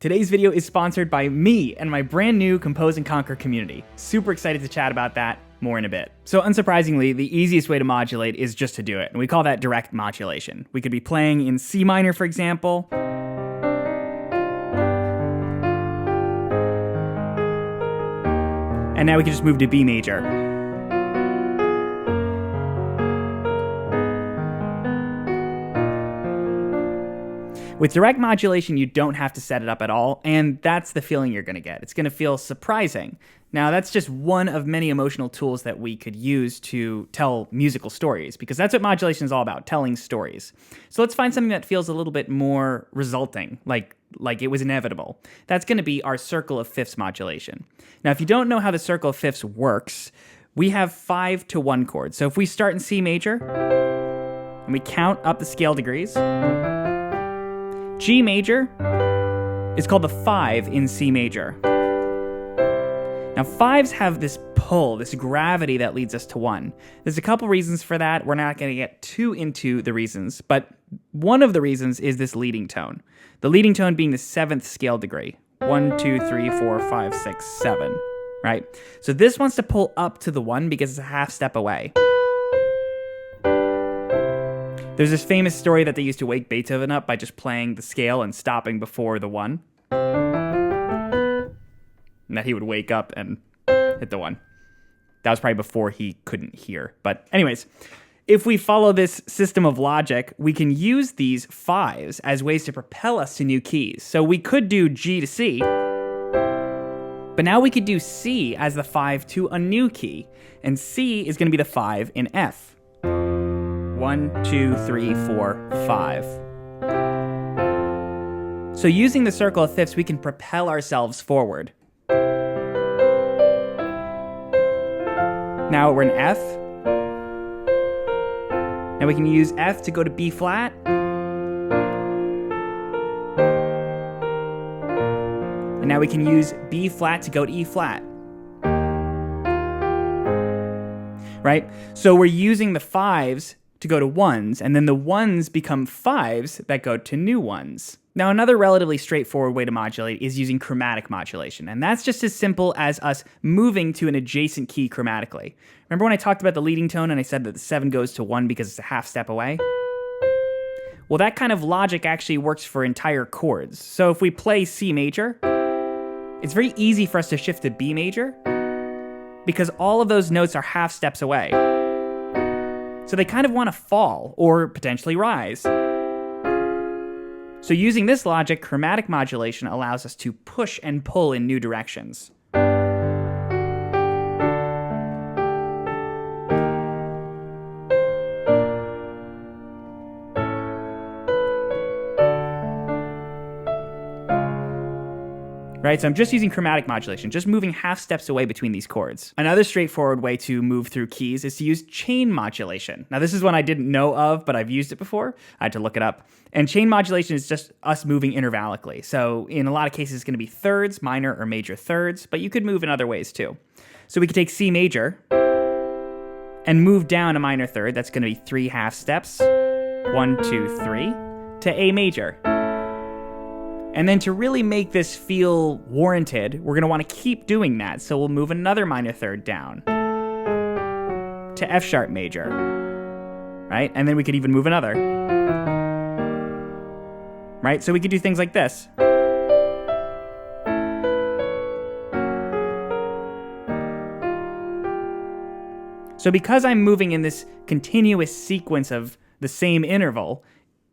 Today's video is sponsored by me and my brand new Compose and Conquer community. Super excited to chat about that more in a bit. So unsurprisingly, the easiest way to modulate is just to do it, and we call that direct modulation. We could be playing in C minor, for example. And now we can just move to B major. With direct modulation, you don't have to set it up at all, and that's the feeling you're going to get. It's going to feel surprising. Now, that's just one of many emotional tools that we could use to tell musical stories, because that's what modulation is all about, telling stories. So let's find something that feels a little bit more resulting, like it was inevitable. That's going to be our circle of fifths modulation. Now, if you don't know how the circle of fifths works, we have 5-to-1 chords. So if we start in C major, and we count up the scale degrees, G major is called the 5 in C major. Now, 5s have this pull, this gravity that leads us to 1. There's a couple reasons for that. We're not going to get too into the reasons, but one of the reasons is this leading tone. The leading tone being the 7th scale degree. 1, 2, 3, 4, 5, 6, 7, right? So this wants to pull up to the 1 because it's a half step away. There's this famous story that they used to wake Beethoven up by just playing the scale and stopping before the 1. And that he would wake up and hit the 1. That was probably before he couldn't hear. But anyways, if we follow this system of logic, we can use these 5s as ways to propel us to new keys. So we could do G to C, but now we could do C as the 5 to a new key. And C is going to be the 5 in F. 1, 2, 3, 4, 5. So using the circle of fifths, we can propel ourselves forward. Now we're in F. Now we can use F to go to B flat. And now we can use B flat to go to E flat. Right? So we're using the 5s to go to 1s, and then the 1s become 5s that go to new 1s. Now, another relatively straightforward way to modulate is using chromatic modulation, and that's just as simple as us moving to an adjacent key chromatically. Remember when I talked about the leading tone and I said that the 7 goes to 1 because it's a half step away? Well, that kind of logic actually works for entire chords. So if we play C major, it's very easy for us to shift to B major because all of those notes are half steps away. So they kind of want to fall or potentially rise. So using this logic, chromatic modulation allows us to push and pull in new directions. Right, so I'm just using chromatic modulation, just moving half steps away between these chords. Another straightforward way to move through keys is to use chain modulation. Now, this is one I didn't know of, but I've used it before. I had to look it up. And chain modulation is just us moving intervallically. So in a lot of cases, it's going to be thirds, minor or major thirds, but you could move in other ways too. So we could take C major and move down a minor third. That's going to be 3 half steps, 1, 2, 3, to A major. And then to really make this feel warranted, we're going to want to keep doing that. So we'll move another minor third down to F sharp major, right? And then we could even move another, right? So we could do things like this. So because I'm moving in this continuous sequence of the same interval,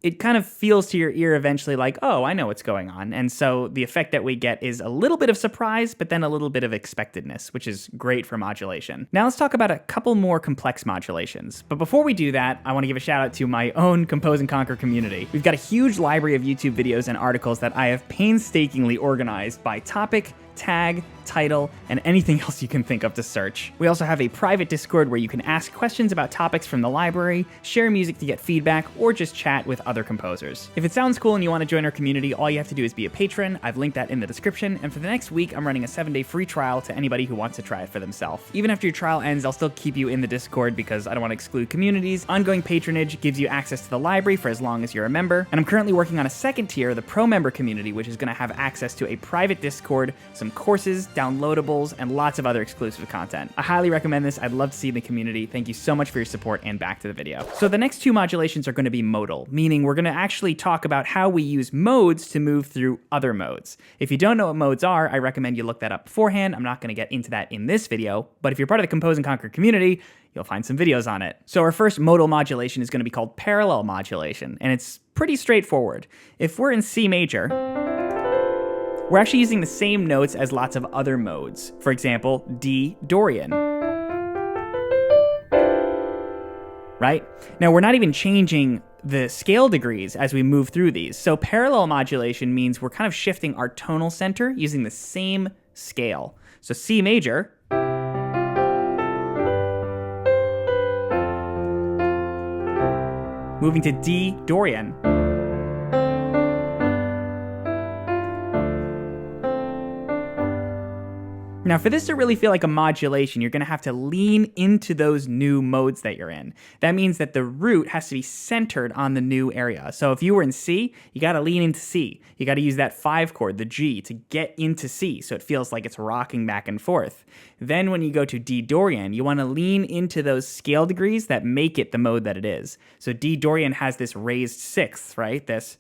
it kind of feels to your ear eventually like, oh, I know what's going on. And so the effect that we get is a little bit of surprise, but then a little bit of expectedness, which is great for modulation. Now let's talk about a couple more complex modulations. But before we do that, I want to give a shout out to my own Compose and Conquer community. We've got a huge library of YouTube videos and articles that I have painstakingly organized by topic, tag, title, and anything else you can think of to search. We also have a private Discord where you can ask questions about topics from the library, share music to get feedback, or just chat with other composers. If it sounds cool and you want to join our community, all you have to do is be a patron. I've linked that in the description, and for the next week, I'm running a 7-day free trial to anybody who wants to try it for themselves. Even after your trial ends, I'll still keep you in the Discord because I don't want to exclude communities. Ongoing patronage gives you access to the library for as long as you're a member, and I'm currently working on a second tier, the Pro Member community, which is going to have access to a private Discord, some courses, downloadables, and lots of other exclusive content. I highly recommend this. I'd love to see you in the community. Thank you so much for your support, and back to the video. So the next two modulations are going to be modal, meaning we're going to actually talk about how we use modes to move through other modes. If you don't know what modes are, I recommend you look that up beforehand. I'm not going to get into that in this video, but if you're part of the Compose and Conquer community, you'll find some videos on it. So our first modal modulation is going to be called parallel modulation, and it's pretty straightforward. If we're in C major, we're actually using the same notes as lots of other modes. For example, D Dorian. Right? Now, we're not even changing the scale degrees as we move through these. So parallel modulation means we're kind of shifting our tonal center using the same scale. So C major, moving to D Dorian. Now, for this to really feel like a modulation, you're going to have to lean into those new modes that you're in. That means that the root has to be centered on the new area. So if you were in C, you got to lean into C. You got to use that 5 chord, the G, to get into C, so it feels like it's rocking back and forth. Then when you go to D Dorian, you want to lean into those scale degrees that make it the mode that it is. So D Dorian has this raised 6th, right? This.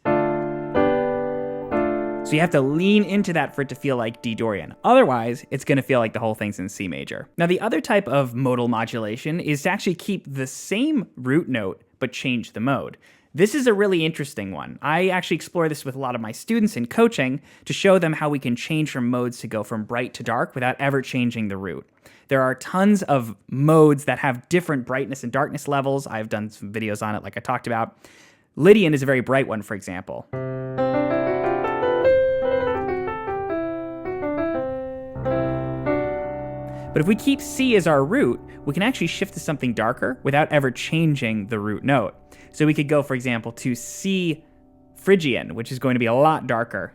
So you have to lean into that for it to feel like D Dorian. Otherwise, it's going to feel like the whole thing's in C major. Now, the other type of modal modulation is to actually keep the same root note, but change the mode. This is a really interesting one. I actually explore this with a lot of my students in coaching to show them how we can change from modes to go from bright to dark without ever changing the root. There are tons of modes that have different brightness and darkness levels. I've done some videos on it like I talked about. Lydian is a very bright one, for example. But if we keep C as our root, we can actually shift to something darker without ever changing the root note. So we could go, for example, to C Phrygian, which is going to be a lot darker.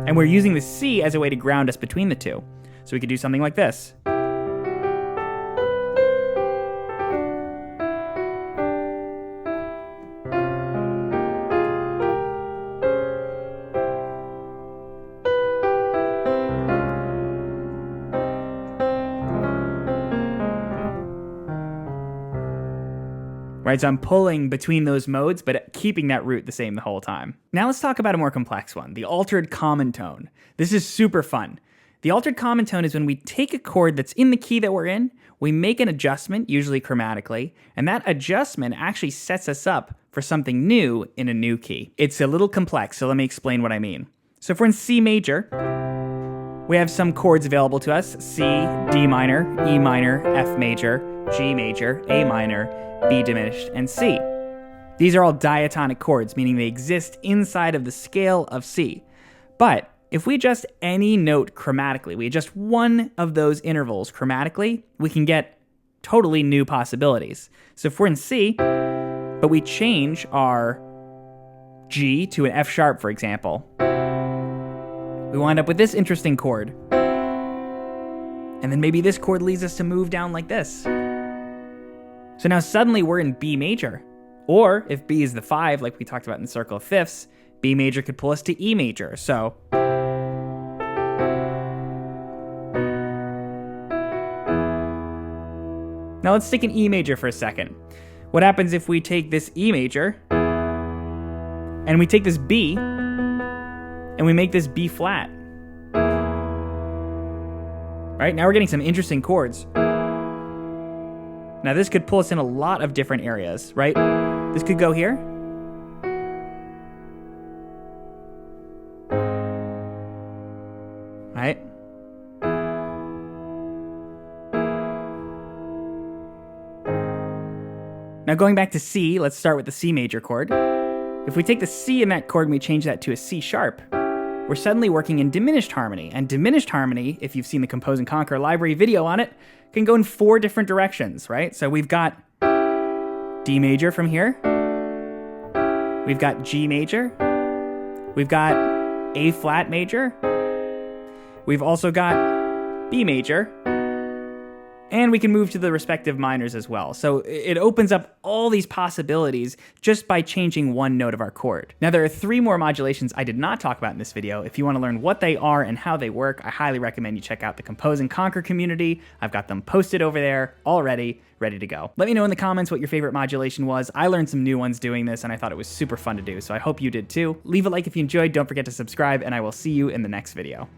And we're using the C as a way to ground us between the two. So we could do something like this. Right, so I'm pulling between those modes, but keeping that root the same the whole time. Now let's talk about a more complex one, the altered common tone. This is super fun. The altered common tone is when we take a chord that's in the key that we're in, we make an adjustment, usually chromatically, and that adjustment actually sets us up for something new in a new key. It's a little complex, so let me explain what I mean. So if we're in C major, we have some chords available to us: C, D minor, E minor, F major, G major, A minor, B diminished, and C. These are all diatonic chords, meaning they exist inside of the scale of C. But if we adjust any note chromatically, we adjust one of those intervals chromatically, we can get totally new possibilities. So if we're in C, but we change our G to an F sharp, for example, we wind up with this interesting chord. And then maybe this chord leads us to move down like this. So now suddenly we're in B major. Or if B is the 5, like we talked about in the circle of fifths, B major could pull us to E major. So now let's stick in E major for a second. What happens if we take this E major and we take this B and we make this B flat? Right, now we're getting some interesting chords. Now this could pull us in a lot of different areas, right? This could go here. Right? Now going back to C, let's start with the C major chord. If we take the C in that chord and we change that to a C sharp, we're suddenly working in diminished harmony. And diminished harmony, if you've seen the Compose and Conquer library video on it, can go in 4 different directions, right? So we've got D major from here. We've got G major. We've got A flat major. We've also got B major. And we can move to the respective minors as well. So it opens up all these possibilities just by changing one note of our chord. Now there are 3 more modulations I did not talk about in this video. If you want to learn what they are and how they work, I highly recommend you check out the Compose and Conquer community. I've got them posted over there already, ready to go. Let me know in the comments what your favorite modulation was. I learned some new ones doing this and I thought it was super fun to do, so I hope you did too. Leave a like if you enjoyed, don't forget to subscribe, and I will see you in the next video.